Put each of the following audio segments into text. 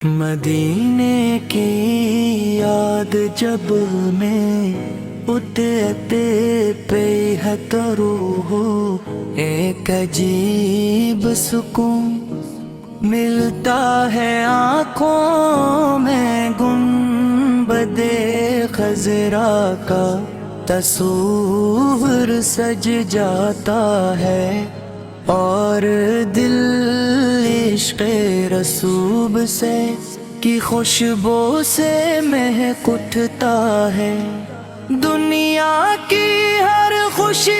مدینے کی یاد جب میں اترتے پہ ہے تو روح ایک عجیب سکون ملتا ہے آنکھوں میں گنبد خضرا کا تصور سج جاتا ہے اور دل عشق رسول سے کی خوشبو سے مہک اٹھتا ہے۔ دنیا کی ہر خوشی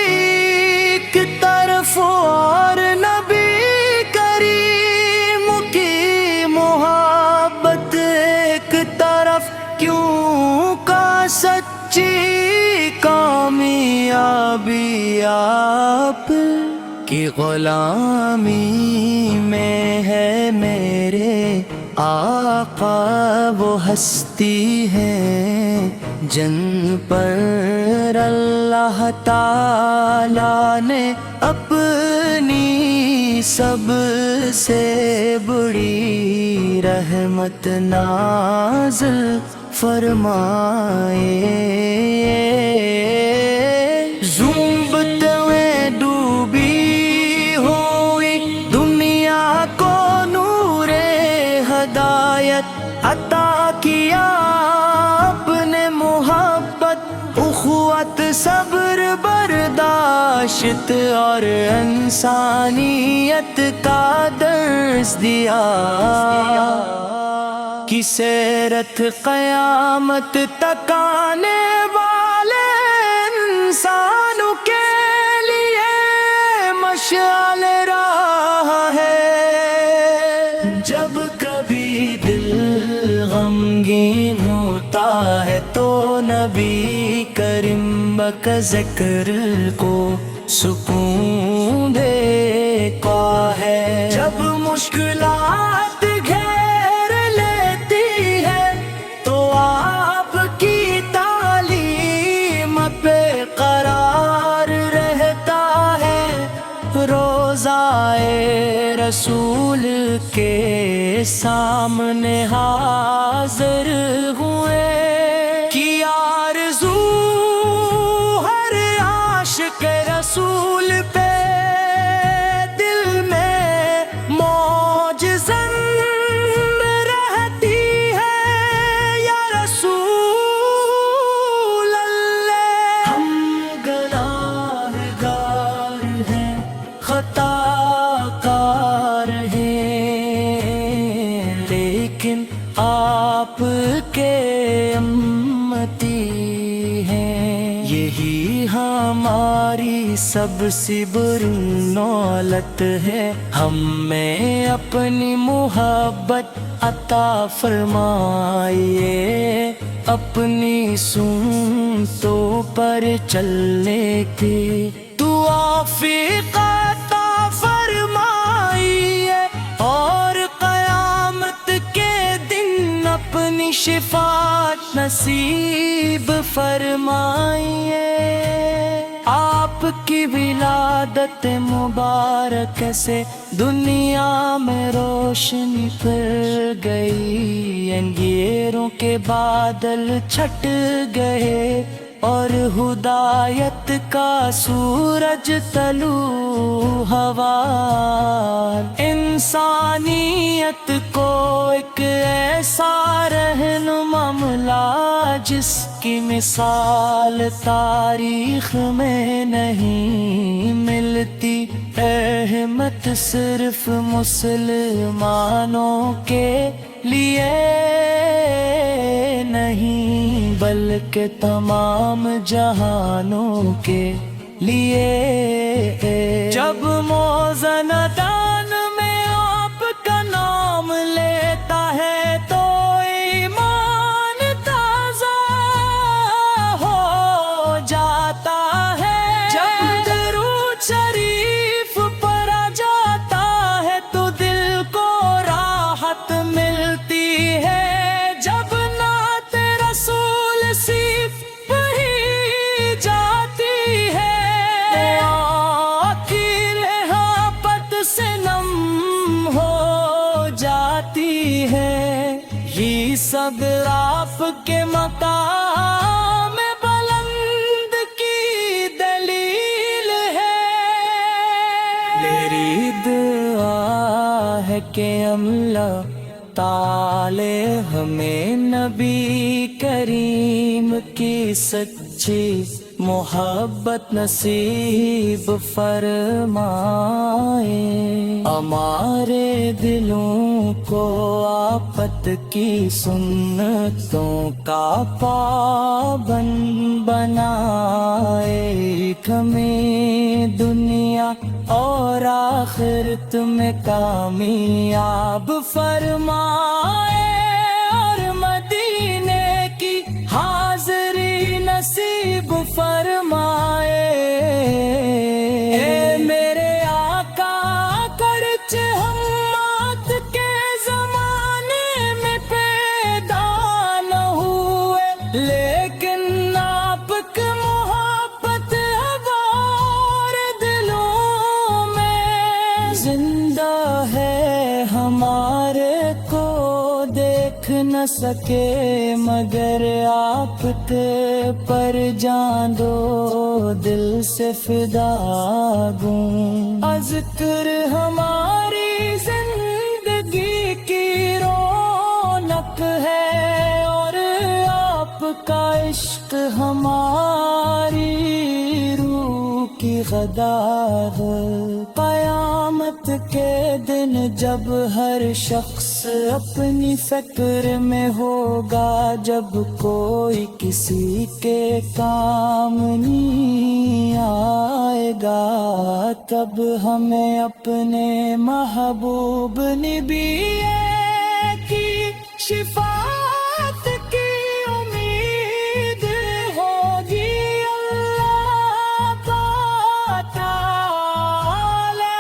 ایک طرف اور نبی کریم کی محبت ایک طرف، کیوں کا سچی کامیابی آپ کی غلامی میں ہے۔ میرے آقا وہ ہستی ہے جن پر اللہ تعالی نے اپنی سب سے بڑی رحمت نازل فرمائے۔ عطا کیا اپنے محبت، اخوت، صبر، برداشت اور انسانیت کا درس دیا۔ کی سیرت قیامت تک آنے والے انسانوں کے لیے مشعل راہ ہے۔ جب کبھی دل غمگین ہوتا ہے تو نبی کریم کا ذکر کو سکون دیتا ہے۔ جب مشکلات گھیر لیتی ہے تو آپ کی تعلیم پہ قرار رہتا ہے۔ روضائے رسول کے سامنے حاضر ہوئے کہ آرزو ہر عاشق رسول پہ دل میں موجزن رہتی ہے۔ یا رسول اللہ، ہم گناہگار ہیں، خطا کار ہیں، لیکن آپ کے امتی ہیں۔ یہی ہماری سب سے بڑی دولت ہے، ہمیں اپنی محبت عطا فرمائیے، اپنی سنتوں پر چلنے کی توفیق عطا فرمائیے، اور قیامت کے دن اپنی شفاعت نصیب فرمائیے۔ آپ کی ولادت مبارک سے دنیا میں روشنی پھیل گئی، اندھیروں کے بادل چھٹ گئے اور ہدایت کا سورج طلوع ہوا۔ انسانیت کو ایک ایسا رہنما ملا جس کی مثال تاریخ میں نہیں ملتی۔ رحمت صرف مسلمانوں کے لیے نہیں بلکہ تمام جہانوں کے لیے۔ جب موزن دان میں آپ کا نام لیتا ہے تو ایمان تازہ ہو جاتا ہے۔ جب درود شریف پر آ جاتا ہے تو دل کو راحت ملتی ہے۔ جب نعت رسول صرف پڑھی جاتی ہے، آخر یہ سب آپ کے مقام بلند کی دلیل ہے۔ میری دعا ہے کہ اللہ تعالی ہمیں نبی کریم کی سچی محبت نصیب فرمائے، ہمارے دلوں کو آفت کی سنتوں کا پابند بنائے، ہمیں دنیا اور آخرت میں کامیاب فرمائے، اور مدینے کی حاضری نصیب فرمائے۔ اے میرے آقا اگرچہ ہم موت کے زمانے میں پیدا نہ ہوئے، لیکن آپ کی محبت ہمارے دلوں میں زندہ ہے، ہمارے کو دیکھ نہ سکے مگر آپ کے پر جان دو دل سے فدا گوں، ذکر ہماری زندگی کی رونق ہے، اور آپ کا عشق ہماری روح کی غذا ہے۔ قیامت کے دن جب ہر شخص اپنی فکر میں ہوگا، جب کوئی کسی کے کام نہیں آئے گا، تب ہمیں اپنے محبوب نبی کی شفاعت کی امید ہوگی۔ اللہ تعالی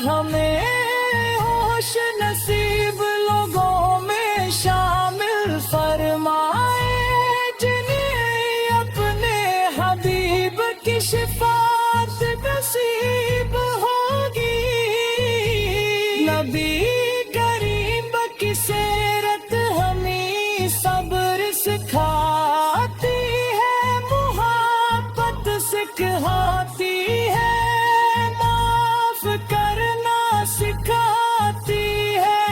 ہمیں ہوش نصیب لوگوں میں شامل فرمائے، جنہیں اپنے حبیب کی شفاعت نصیب ہوگی۔ نبی کریم کی سیرت ہمیں صبر سکھاتی ہے، محبت سکھاتی ہے، معاف کرنا سکھاتی ہے،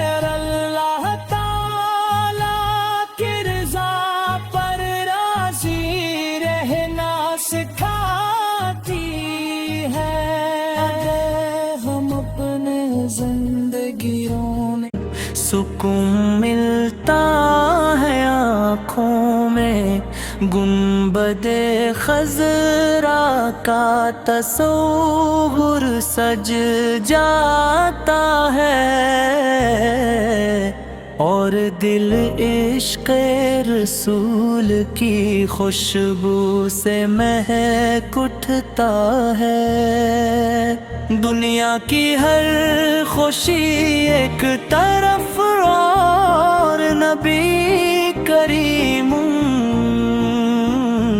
اور اللہ تعالی کی رضا پر راضی رہنا سکھاتی ہے۔ اگر ہم اپنے زندگیوں میں سکون ملتا ہے، آنکھوں میں گنبد خضرا کا تصور سج جاتا ہے، اور دل عشق رسول کی خوشبو سے مہک اٹھتا ہے۔ دنیا کی ہر خوشی ایک طرف اور نبی کریم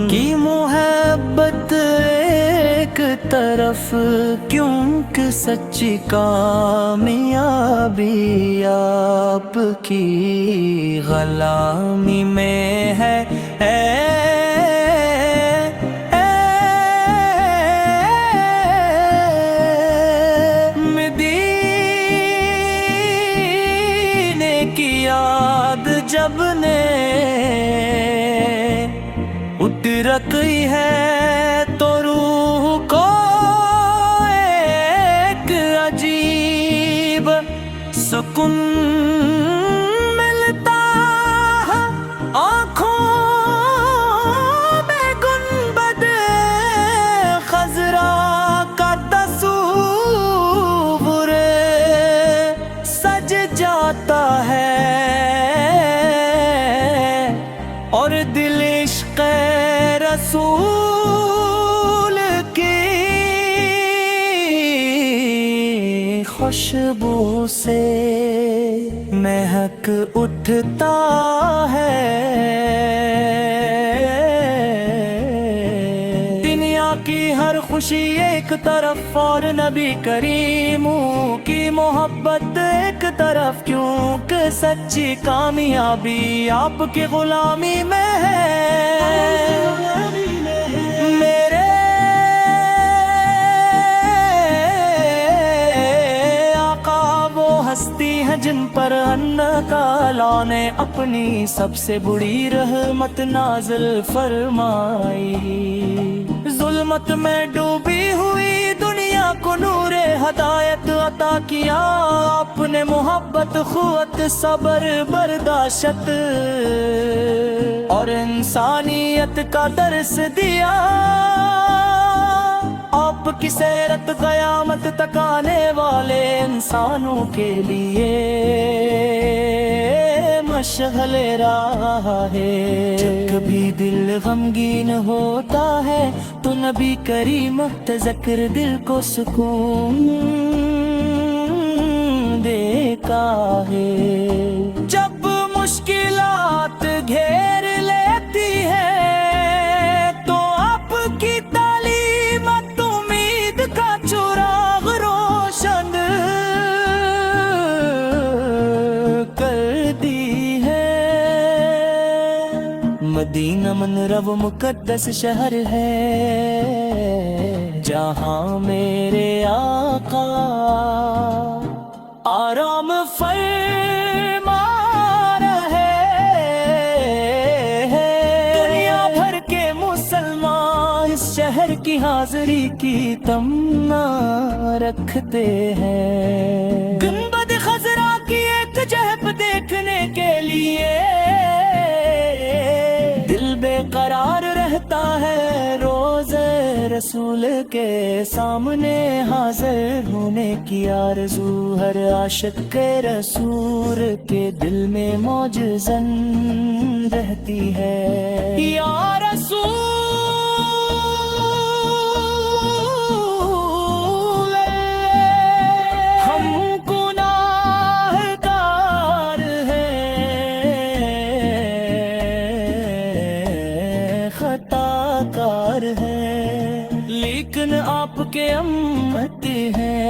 کی محبت ایک طرف، کیونکہ سچی کامیابی آپ کی غلامی میں ہے۔ جب نے اٹھ رکھی ہے تو روح کو ایک عجیب سکون ملتا ہے، آنکھوں میں گنبد خضرا کا تصور سج جاتا ہے، اور دل عشق رسول کی خوشبو سے مہک اٹھتا ہے۔ دنیا کی ہر خوشی ایک طرف اور نبی کریم کی محبت ایک طرف، کیوں तक सच्ची कामयाबी आपकी गुलामी में है। मेरे आका वो हस्ती है जिन पर अन्न ताला ने अपनी सबसे बुरी रहमत नाज़िल फरमाई। जुल्मत में डूबी हुई दुनिया को नूरे हदायत अता किया आपने। मोहब्बत खुवत सबर बर्दाश्त और इंसानियत का दर्स दिया। आपकी सीरत क़यामत तक आने वाले इंसानों के लिए मशअल राह है। जब कभी दिल गमगीन होता है तो नबी करीम तज़क्र दिल को सुकून देता है। जब मुश्किलात घेर लेती है तो आपकी तालीम उम्मीद का चिराग रोशन करती है। मदीना मनरव मुकद्दस शहर है जहाँ मेरे आका आराम फरमा रहे हैं। दुनिया भर के मुसलमान इस शहर की हाजिरी की तमन्ना रखते हैं। गुंबद खजरा की एक जहब देखने के लिए दिल बेकरार रहता है। रोज़े रसूल के सामने हाजिर होने की आरज़ू हर आशिक़ के रसूल के दिल में मौजज़न रहती है। या रसूल हम गुनाहगार हैं, खताकार हैं, लेकिन आपके उम्मती हैं।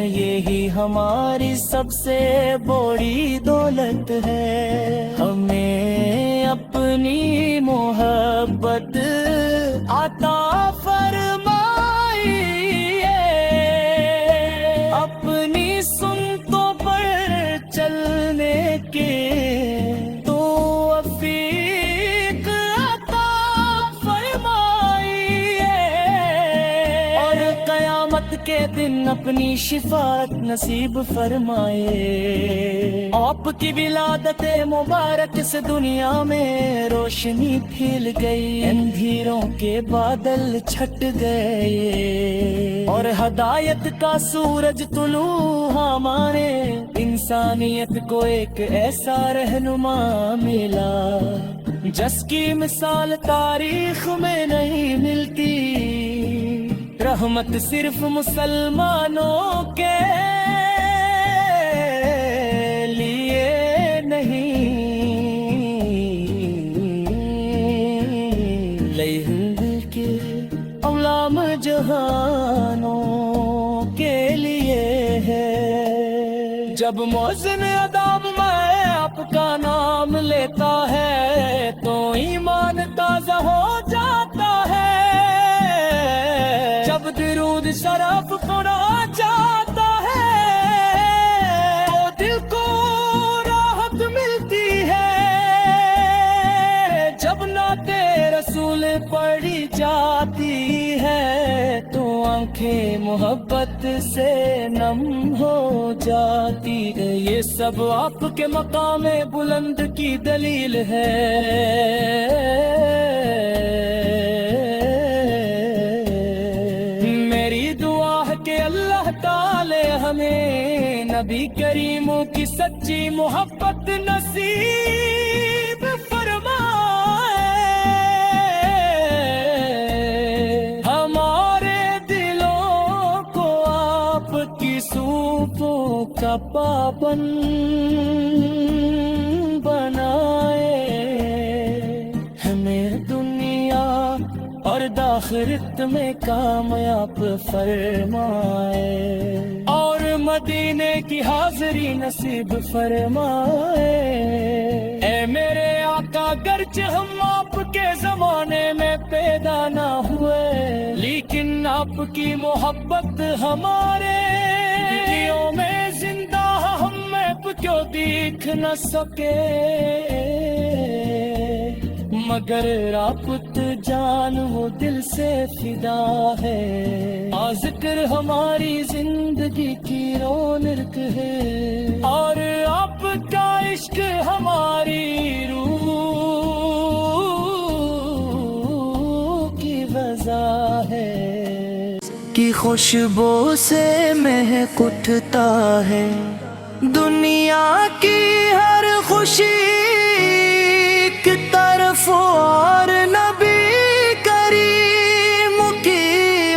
यही हमारी सबसे बड़ी दौलत है। हमें अपनी मोहब्बत अता फरमाइए। अपनी सुन्नतों पर चलने के तो तौफीक अता फरमाइए। और क़यामत के दिन अपनी शिफाअत नसीब फरमाए। आपकी विलादत मुबारक से दुनिया में रोशनी फैल गई। अंधेरों के बादल छट गए और हदायत का सूरज तुलू हमारे इंसानियत को एक ऐसा रहनुमा मिला जिसकी मिसाल तारीख में नहीं मिलती। रहमत सिर्फ मुसलमानों के लिए नहीं, लहर के औलाम जहानों के लिए है। जब मौज़िन अदाम में आपका नाम लेता है तो ईमान ताज़ा हो जाता है। जब दरूद शरफ पड़ा जाता है तो दिल को राहत मिलती है। जब नाते रसूल पढ़ी जाती है तो आंखें मोहब्बत से नम हो जाती है। ये सब आपके मकाम बुलंद की दलील है। हमें नबी करीमों की सच्ची मोहब्बत नसीब फरमाए। हमारे दिलों को आपकी सूफों का पाबंद बनाए। हमें दुनिया और आखिरत में कामयाब फरमाए और मदीने की हाज़री नसीब फरमाए। ए मेरे आका गर्च हम आपके जमाने में पैदा ना हुए, लेकिन आपकी मोहब्बत हमारे दिलों में जिंदा, हम में क्यों दिख न सके, मगर रापुत जान वो दिल से फिदा है। जिक्र हमारी जिंदगी की रौनक है, और आपका इश्क हमारी रूह की वजह है। की खुशबू से महक उठता है दुनिया की हर खुशी की तरफ, और नबी करीम की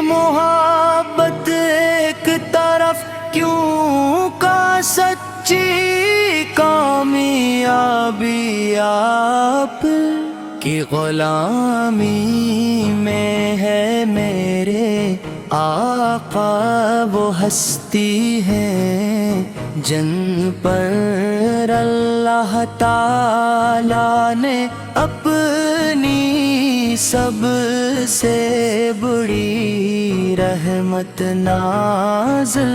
मोहब्बत एक तरफ, क्यों का सच्ची कामयाबी आप की गुलामी में है। मेरे आका वो हस्ती है जिन पर अल्लाह ताला ने अपनी सबसे बड़ी रहमत नाज़िल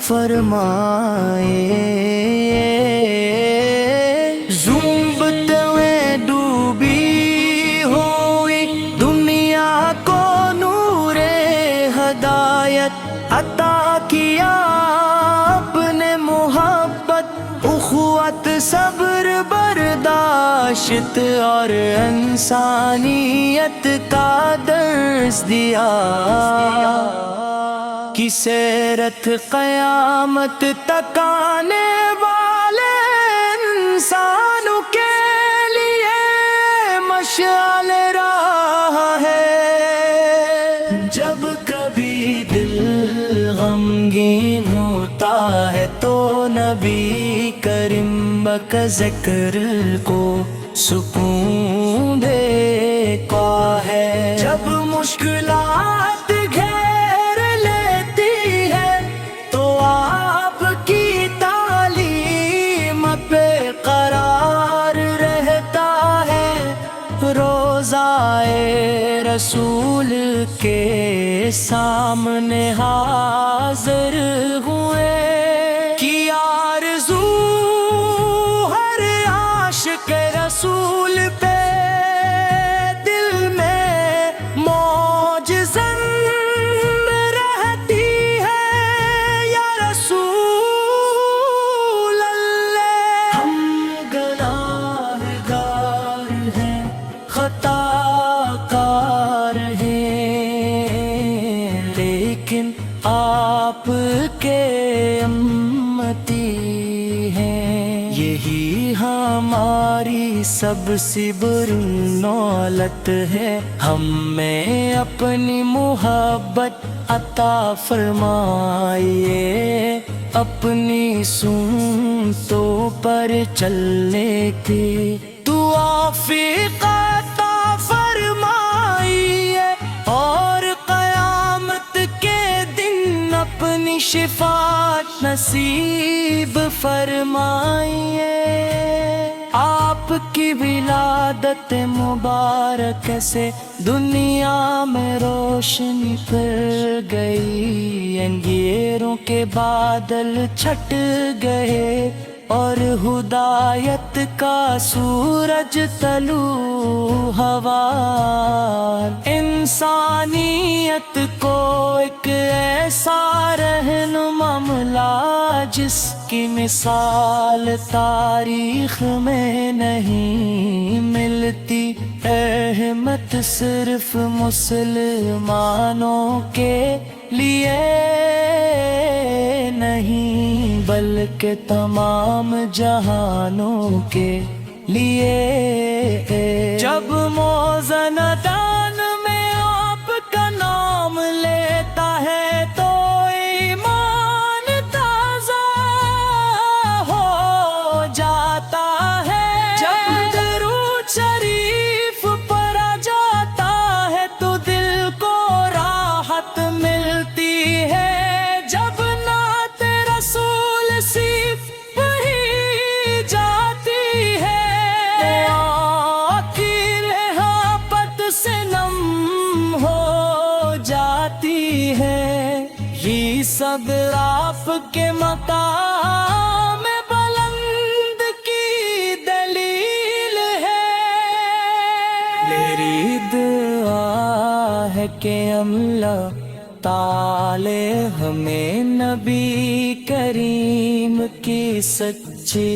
फरमाए। ज़ुंबत में डूबी हुई दुनिया को नूरे हदायत अता किया आपने, मोहब्बत उख़्वत सब्र बर्दाश्त और इंसानियत का दर्स दिया। कि सीरत क़यामत तक आने वाले इंसानों के लिए मशाल राह है। जब कभी दिल गमगीन होता है तो नबी करीम का ज़िक्र को सुकून देता है। जब मुश्किलात घेर लेती है तो आपकी तालीम पे करार रहता है। रोज़ाए रसूल के सामने हाज़िर हुए, कि आरज़ू हर आशिक़ रसूल पे दिल में मौजज़न रहती है। या रसूल अल्लाह हम गुनाहगार हैं, खताकार हैं, लेकिन आपके उम्मती हैं। यही हमारी सबसे बड़ी दौलत है, हमें अपनी मोहब्बत अता फरमाइए। अपनी सुन्नतों पर चलने की तौफ़ीक़ अता फरमाइए, और क़यामत के दिन अपनी शिफ़ाअत नसीब फरमाइए। आपकी विलादत मुबारक से दुनिया में रोशनी फिर गई, अंधेरों के बादल छट गए, और हुदायत का सूरज तलू हवा। इंसानियत को एक ऐसा रहनुमा मिला जिसकी मिसाल तारीख में नहीं मिलती। रहमत सिर्फ मुसलमानों के लिए नहीं बल्कि तमाम जहानों के लिए। जब मौज़न दान में आपका नाम लेता है तो ईमान ताज़ा हो जाता है। जब दरूद शरीफ पर आ जाता है तो दिल को राहत मिलती है। जब नात रसूल अगराफ के मकाम बुलंद की दलील है। मेरी दुआ है कि अल्लाह ताले हमें नबी करीम की सच्ची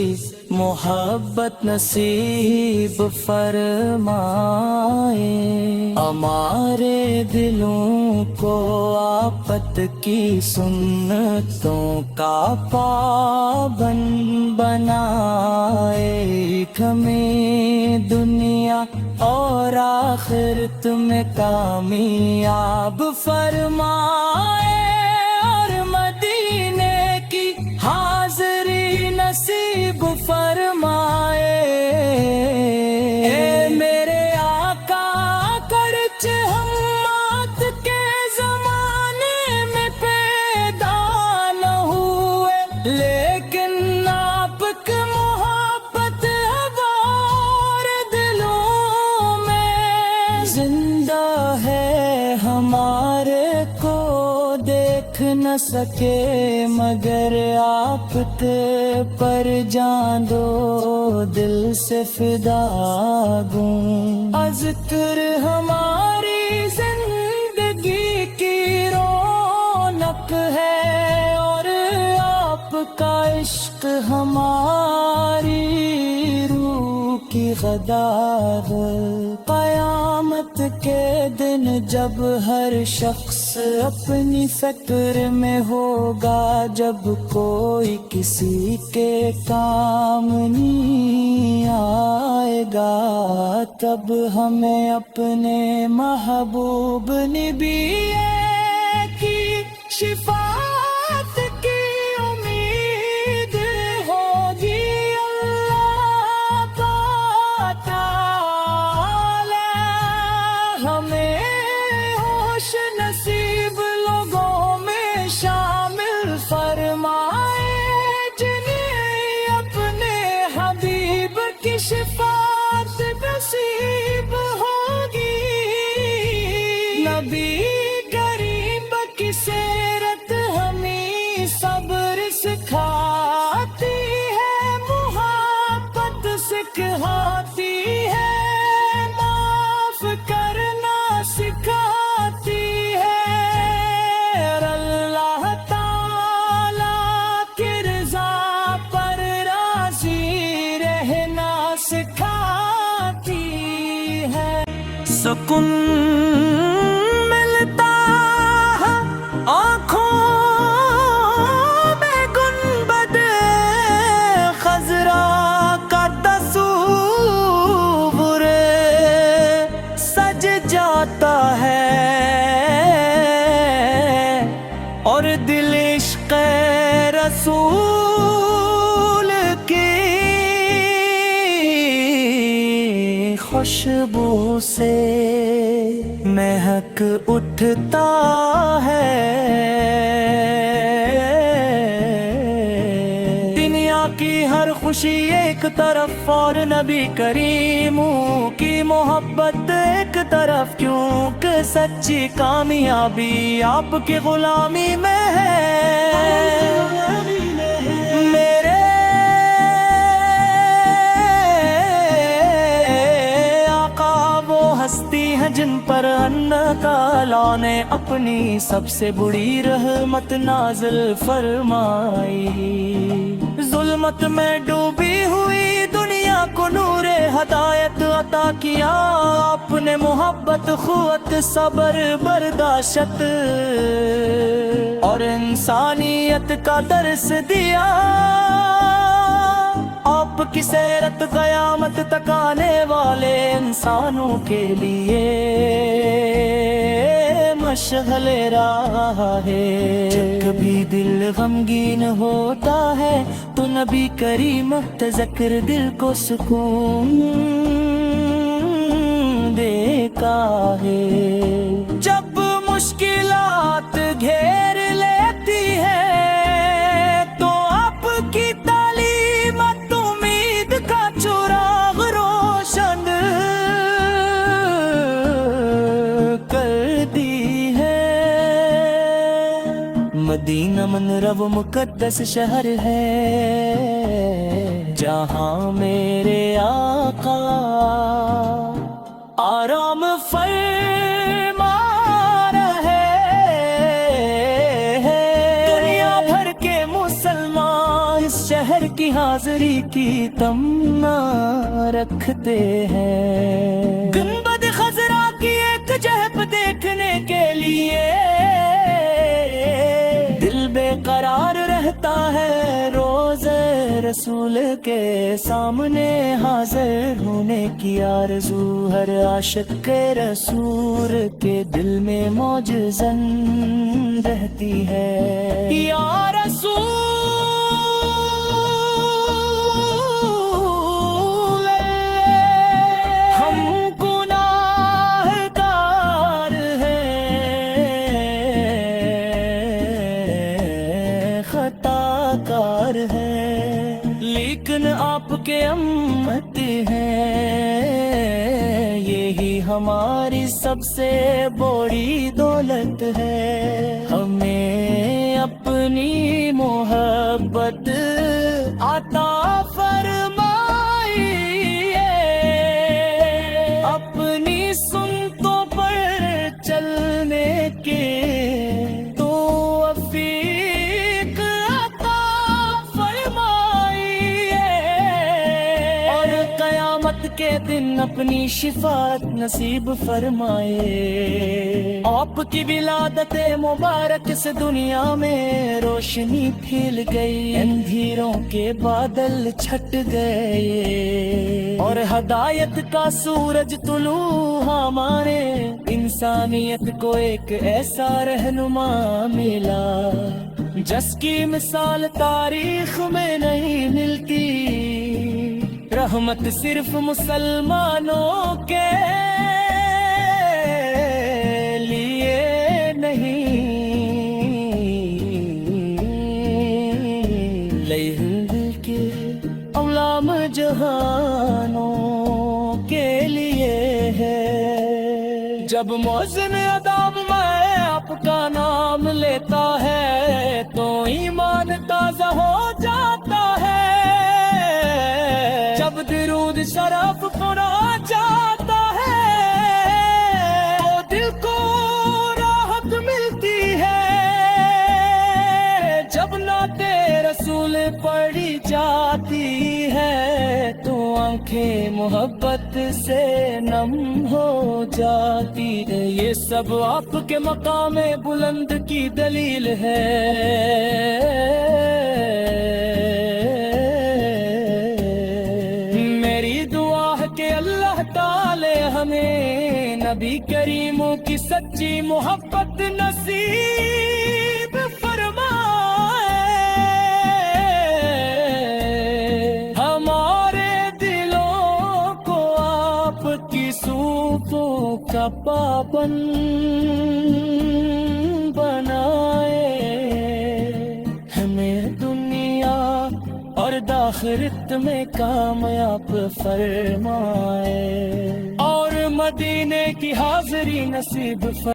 मोहब्बत नसीब फरमाए। हमारे दिलों को आफत की सुन्नतों का पाबंद बनाए। हमें दुनिया और आखिरत में कामयाब फरमाए। और मदीने की हाज़री नसीब फरमाए। मेरे आका करच हमत के ज़माने में पैदा न हुए, लेकिन आपकी मोहब्बत हमारे दिलों में जिंदा है। हमारे को देख न सके मगर आप ते पर जान दो दिल से फिदा गूं। अज़्कर हमारी जिंदगी की रौनक है और आपका इश्क हमारी रूह की गदा है। क़यामत के दिन जब हर शख्स अपनी फिक्र में होगा, जब कोई किसी के काम नहीं आएगा, तब हमें अपने महबूब नबी की शिफाअत की उम्मीद होगी। अल्लाह ताला हमें होश नसीब लोगों में शामिल फरमाए, जिन्हें अपने हबीब की शिफाअत नसीब होगी। नबी करीम की सीरत हमें सब्र सिखाती है, मुहब्बत सिखाती है, माफ करना सिखाती है। और अल्लाह ताला की रज़ा पर राज़ी रहना सिखाती है। सुकून मिलता है आँखों में गुंबद खज़रा का तस्वुर सज जाता है और दिल इश्क़ रसूल की खुशबू से महक उठता है। दुनिया की हर खुशी एक तरफ और नबी करीमों की मोहब्बत एक तरफ, क्योंकि सच्ची कामयाबी आपकी गुलामी में है। मेरे हस्ती है जिन पर अल्लाह ताला ने अपनी सबसे बड़ी रहमत नाज़िल फरमाई। जुल्मत में डूबी हुई दुनिया को नूरे हदायत अता किया, अपने मोहब्बत क़ुव्वत सब्र बर्दाश्त और इंसानियत का दर्स दिया। आपकी सीरत क़यामत तक आने वाले इंसानों के लिए मशअल राह है। जब कभी दिल गमगीन होता है तो नबी करीम तज़क्र दिल को सुकून देता है। जब मुश्किलात घेर लेती है तो आपकी तालीमत उम्मीद का चिराग रोशन करती है। مدینہ منورہ وہ مقدس شہر ہے جہاں میرے آقا آرام فرما رہے ہیں۔ دنیا بھر کے مسلمان اس شہر کی حاضری کی تمنا رکھتے ہیں، گنبد خضرا کی ایک جہب دیکھنے کے لیے دل بے قرار رہتا ہے، روز رسول کے سامنے حاضر ہونے کی آرزو ہر عاشق کے رسول کے دل میں موجزن رہتی ہے۔ یا رسول ہے لیکن آپ کے امت ہیں، یہی ہماری سب سے بڑی دولت ہے، ہمیں اپنی محبت عطا فرمائیے، اپنی سنتوں پر چلنے کے کے دن اپنی شفاعت نصیب فرمائے۔ آپ کی ولادت مبارک سے دنیا میں روشنی پھیل گئی، اندھیروں کے بادل چھٹ گئے اور ہدایت کا سورج طلوع ہمارے انسانیت کو ایک ایسا رہنما ملا جس کی مثال تاریخ میں نہیں ملتی۔ رحمت صرف مسلمانوں کے لیے نہیں، لیہل کے عوام جہانوں کے لیے ہے۔ جب مؤذن اذان میں آپ کا نام لیتا ہے تو ایمان تازہ ہو جاتا ہے، جب درود شرف پڑا جاتا ہے تو دل کو راحت ملتی ہے، جب نعت رسول پڑھی جاتی ہے تو آنکھیں محبت سے نم ہو جاتی ہے، یہ سب آپ کے مقام بلند کی دلیل ہے۔ ہمیں نبی کریموں کی سچی محبت نصیب فرمائے، ہمارے دلوں کو آپ کی صوفوں کا پابند بنائے، ہمیں دنیا اور آخرت میں کامیاب فرمائے اور مدینے کی حاضری نصیب فرمائے۔